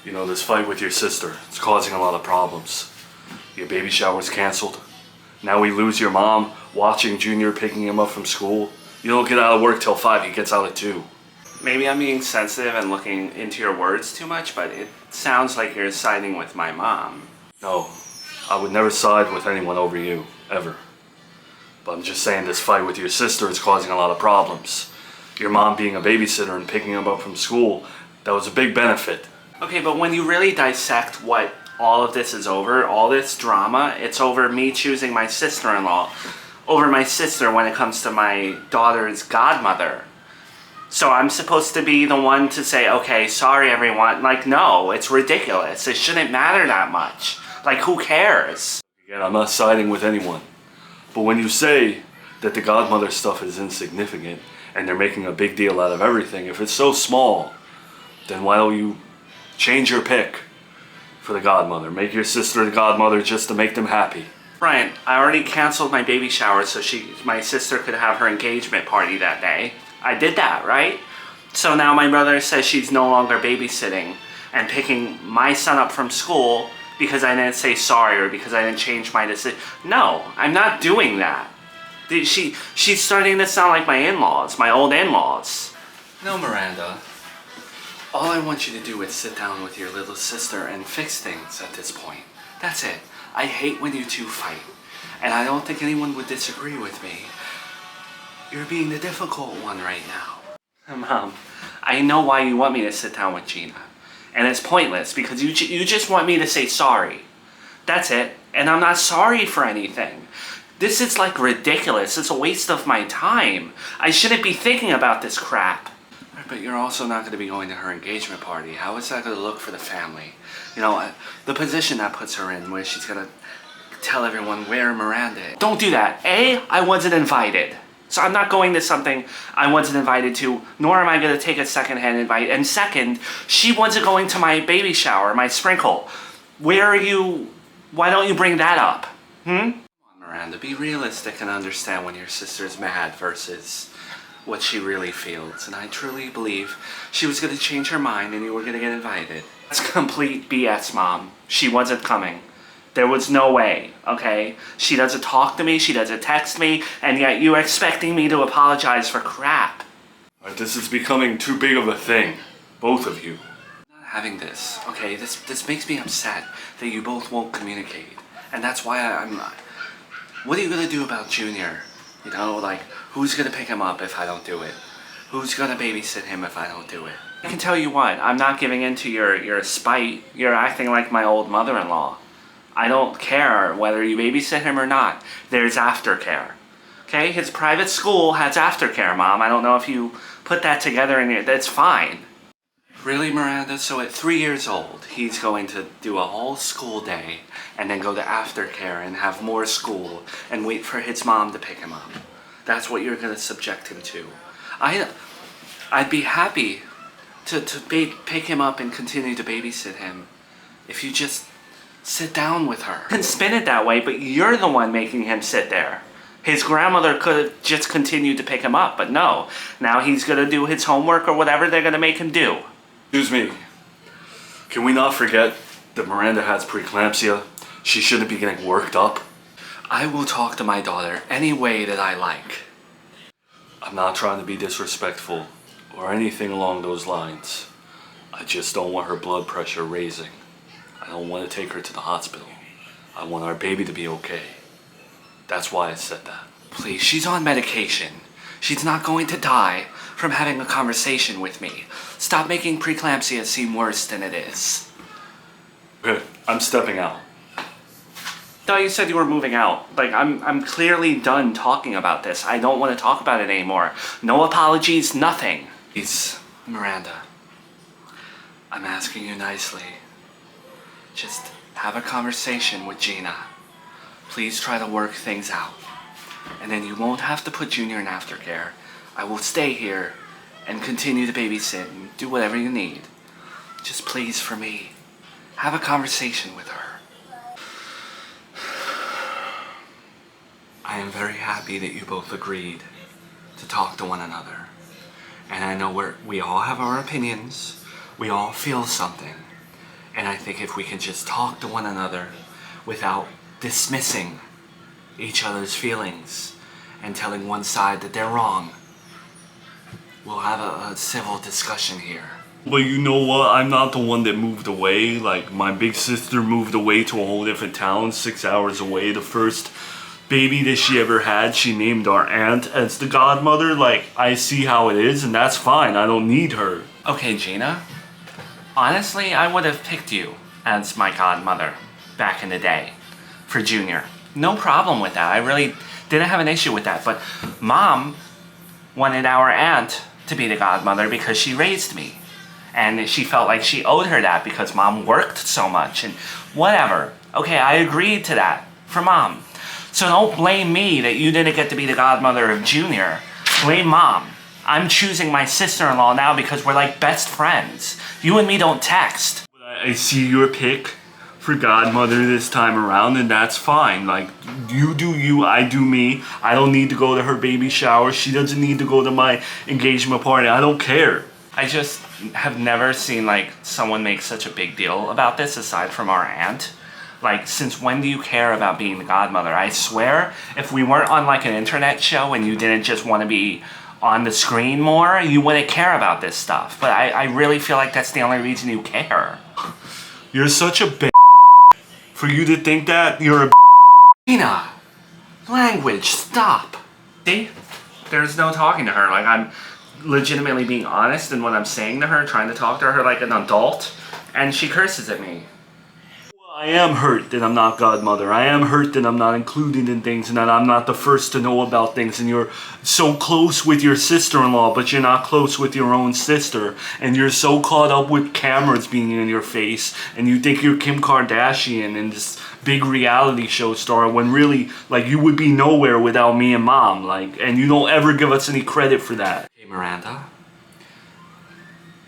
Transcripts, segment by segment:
You know, this fight with your sister, it's causing a lot of problems. Your baby shower's canceled. Now we lose your mom watching Junior picking him up from school. You don't get out of work till 5, he gets out at 2. Maybe I'm being sensitive and looking into your words too much, but it sounds like you're siding with my mom. No, I would never side with anyone over you, ever. But I'm just saying this fight with your sister is causing a lot of problems. Your mom being a babysitter and picking him up from school, that was a big benefit. Okay, but when you really dissect what all of this is over, all this drama, it's over me choosing my sister-in-law over my sister when it comes to my daughter's godmother. So I'm supposed to be the one to say, okay, sorry everyone. Like, no, it's ridiculous. It shouldn't matter that much. Like, who cares? Again, I'm not siding with anyone. But when you say that the godmother stuff is insignificant and they're making a big deal out of everything, if it's so small, then why don't you change your pick for the godmother? Make your sister the godmother just to make them happy. Brian, I already canceled my baby shower so my sister could have her engagement party that day. I did that, right? So now my brother says she's no longer babysitting and picking my son up from school because I didn't say sorry or because I didn't change my decision. No, I'm not doing that. She's starting to sound like my in-laws, my old in-laws. No, Miranda. All I want you to do is sit down with your little sister and fix things at this point. That's it. I hate when you two fight. And I don't think anyone would disagree with me. You're being the difficult one right now. Mom, I know why you want me to sit down with Gina. And it's pointless because you just want me to say sorry. That's it. And I'm not sorry for anything. This is like ridiculous. It's a waste of my time. I shouldn't be thinking about this crap. But you're also not going to be going to her engagement party. How is that going to look for the family? You know, the position that puts her in where she's going to tell everyone where Miranda is. Don't do that. A, I wasn't invited. So I'm not going to something I wasn't invited to, nor am I going to take a secondhand invite. And second, she wasn't going to my baby shower, my sprinkle. Why don't you bring that up? Come on, Miranda, be realistic and understand when your sister's mad versus what she really feels. And I truly believe she was going to change her mind and you were going to get invited. That's complete BS, Mom. She wasn't coming. There was no way, okay? She doesn't talk to me, she doesn't text me, and yet you're expecting me to apologize for crap. This is becoming too big of a thing. Both of you. I'm not having this, okay? This makes me upset that you both won't communicate. And that's why I'm not. What are you gonna do about Junior? You know, like, who's gonna pick him up if I don't do it? Who's gonna babysit him if I don't do it? I can tell you what, I'm not giving in to your spite. You're acting like my old mother-in-law. I don't care whether you babysit him or not. There's aftercare. Okay? His private school has aftercare, Mom. I don't know if you put that together in your... That's fine. Really, Miranda? So at 3 years old, he's going to do a whole school day and then go to aftercare and have more school and wait for his mom to pick him up. That's what you're going to subject him to. I'd be happy to pick him up and continue to babysit him if you just sit down with her. You can spin it that way, but you're the one making him sit there. His grandmother could have just continued to pick him up, but no. Now he's going to do his homework or whatever they're going to make him do. Excuse me. Can we not forget that Miranda has preeclampsia? She shouldn't be getting worked up. I will talk to my daughter any way that I like. I'm not trying to be disrespectful or anything along those lines. I just don't want her blood pressure raising. I don't want to take her to the hospital. I want our baby to be okay. That's why I said that. Please, she's on medication. She's not going to die from having a conversation with me. Stop making preeclampsia seem worse than it is. Okay, I'm stepping out. I thought you said you were moving out. Like, I'm clearly done talking about this. I don't want to talk about it anymore. No apologies, nothing. Please, Miranda, I'm asking you nicely. Just have a conversation with Gina. Please try to work things out. And then you won't have to put Junior in aftercare. I will stay here and continue to babysit and do whatever you need. Just please, for me, have a conversation with her. I am very happy that you both agreed to talk to one another. And I know we all have our opinions. We all feel something. And I think if we can just talk to one another without dismissing each other's feelings and telling one side that they're wrong, we'll have a civil discussion here. But you know what? I'm not the one that moved away. Like, my big sister moved away to a whole different town, 6 hours away. The first baby that she ever had, she named our aunt as the godmother. Like, I see how it is, and that's fine. I don't need her. Okay, Gina. Honestly, I would have picked you as my godmother back in the day for Junior. No problem with that. I really didn't have an issue with that. But Mom wanted our aunt to be the godmother because she raised me. And she felt like she owed her that because Mom worked so much and whatever. Okay, I agreed to that for Mom. So don't blame me that you didn't get to be the godmother of Junior. Blame Mom. I'm choosing my sister-in-law now because we're like best friends. You and me don't text. I see your pick for godmother this time around, and that's fine. Like, you do you, I do me. I don't need to go to her baby shower. She doesn't need to go to my engagement party. I don't care. I just have never seen like someone make such a big deal about this aside from our aunt. Like, since when do you care about being the godmother? I swear, if we weren't on like an internet show and you didn't just want to be on the screen more, you wouldn't care about this stuff. But I really feel like that's the only reason you care. You're such a bitch. For you to think that, you're a Tina, language, stop. See? There's no talking to her. Like, I'm legitimately being honest in what I'm saying to her, trying to talk to her like an adult, and she curses at me. I am hurt that I'm not godmother. I am hurt that I'm not included in things and that I'm not the first to know about things, and you're so close with your sister-in-law but you're not close with your own sister, and you're so caught up with cameras being in your face and you think you're Kim Kardashian and this big reality show star when really, like, you would be nowhere without me and Mom, like, and you don't ever give us any credit for that. Hey Miranda,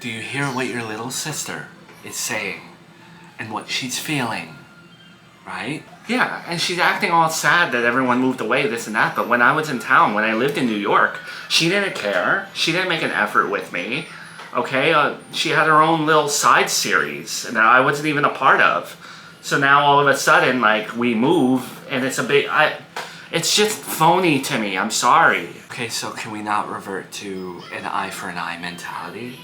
do you hear what your little sister is saying? And what she's feeling, right? Yeah, and she's acting all sad that everyone moved away, this and that, but when I was in town, when I lived in New York, she didn't care. She didn't make an effort with me, okay? She had her own little side series that I wasn't even a part of. So now all of a sudden, like, we move, and it's a big, it's just phony to me, I'm sorry. Okay, so can we not revert to an eye for an eye mentality?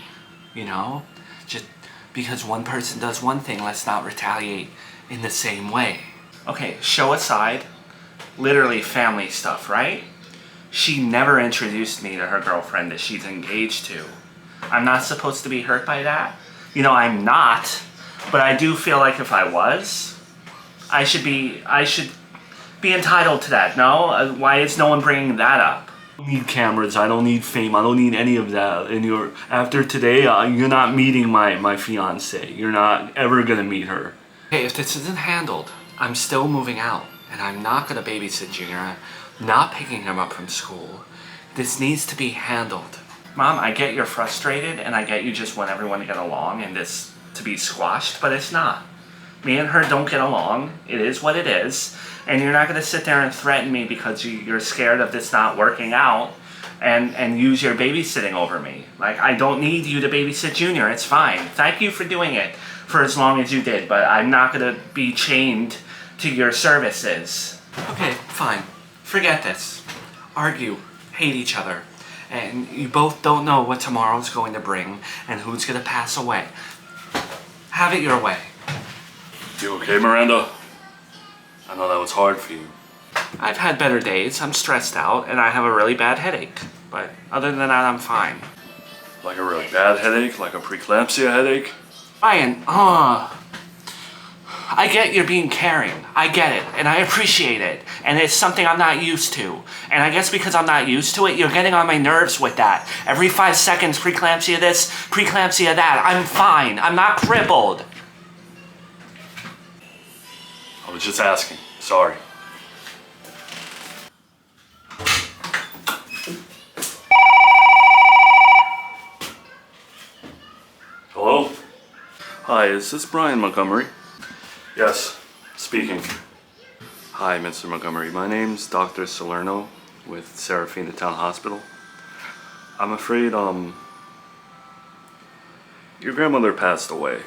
You know? Just because one person does one thing, let's not retaliate in the same way. Okay, show aside, literally family stuff, right? She never introduced me to her girlfriend that she's engaged to. I'm not supposed to be hurt by that. You know, I'm not, but I do feel like if I was, I should be entitled to that, no? Why is no one bringing that up? I don't need cameras, I don't need fame, I don't need any of that. And after today, you're not meeting my fiance. You're not ever gonna meet her. Hey, if this isn't handled, I'm still moving out, and I'm not gonna babysit Junior. I'm not picking him up from school. This needs to be handled. Mom, I get you're frustrated, and I get you just want everyone to get along and this to be squashed, but it's not. Me and her don't get along. It is what it is. And you're not going to sit there and threaten me because you're scared of this not working out and use your babysitting over me. Like, I don't need you to babysit Junior. It's fine. Thank you for doing it for as long as you did, but I'm not going to be chained to your services. Okay, fine. Forget this. Argue. Hate each other. And you both don't know what tomorrow's going to bring and who's going to pass away. Have it your way. You okay, Miranda? I know that was hard for you. I've had better days. I'm stressed out and I have a really bad headache. But other than that, I'm fine. Like a really bad headache? Like a preeclampsia headache? Ryan, I get you're being caring. I get it, and I appreciate it. And it's something I'm not used to. And I guess because I'm not used to it, you're getting on my nerves with that. Every 5 seconds, preeclampsia this, preeclampsia that. I'm fine. I'm not crippled. I was just asking. Sorry. Hello? Hi, is this Brian Montgomery? Yes, speaking. Hi, Mr. Montgomery. My name's Dr. Salerno with Serafina Town Hospital. I'm afraid, your grandmother passed away.